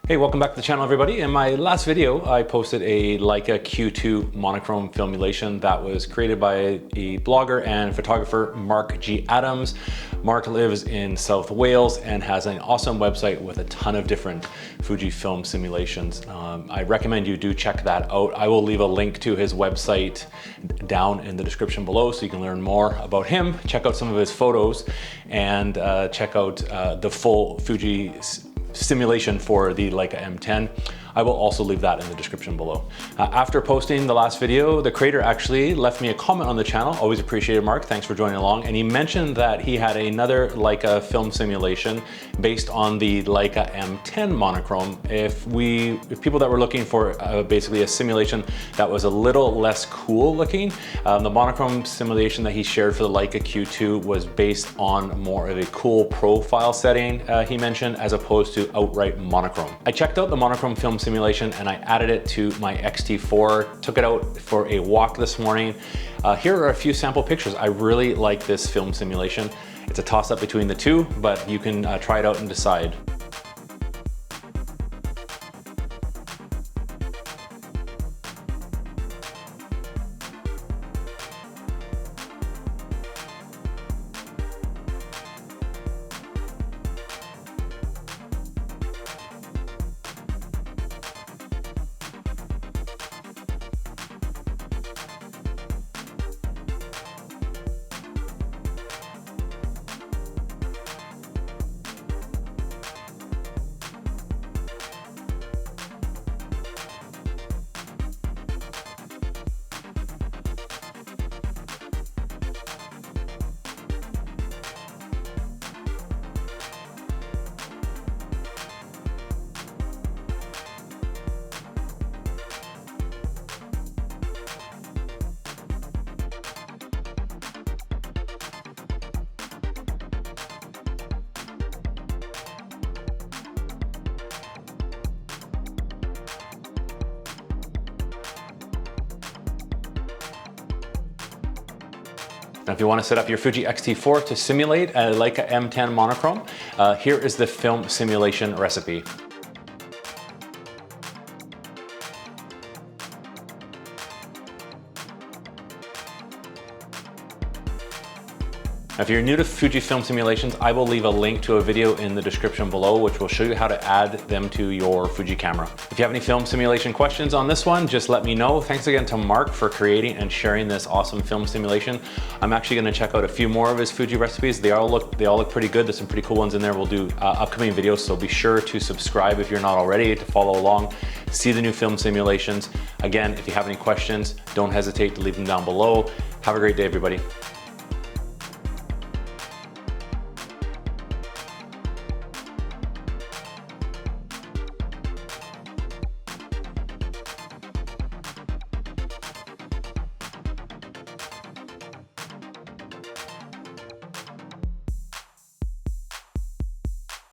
Hey, welcome back to the channel, everybody. In my last video, I posted a Leica Q2 monochrome filmulation that was created by a blogger and photographer, Mark G. Adams. Mark lives in South Wales and has an awesome website with a ton of different Fujifilm simulations. I recommend you do check that out. I will leave a link to his website down in the description below so you can learn more about him, check out some of his photos, and check out the full Fuji simulation for the Leica M10. I will also leave that in the description below. After posting the last video, the creator actually left me a comment on the channel. Always appreciate it, Mark. Thanks for joining along. And he mentioned that he had another Leica film simulation based on the Leica M10 monochrome. If people that were looking for basically a simulation that was a little less cool looking, the monochrome simulation that he shared for the Leica Q2 was based on more of a cool profile setting, he mentioned, as opposed to outright monochrome. I checked out the monochrome film simulation and I added it to my X-T4, took it out for a walk this morning. Here are a few sample pictures. I really like this film simulation. It's a toss-up between the two, but you can try it out and decide. Now, if you want to set up your Fuji X-T4 to simulate a Leica M10 monochrome, here is the film simulation recipe. Now, if you're new to Fujifilm simulations, I will leave a link to a video in the description below, which will show you how to add them to your Fuji camera. If you have any film simulation questions on this one, just let me know. Thanks again to Mark for creating and sharing this awesome film simulation. I'm actually going to check out a few more of his Fuji recipes. They all look pretty good. There's some pretty cool ones in there. We'll do upcoming videos, so be sure to subscribe if you're not already, to follow along, see the new film simulations. Again, if you have any questions, don't hesitate to leave them down below. Have a great day, everybody.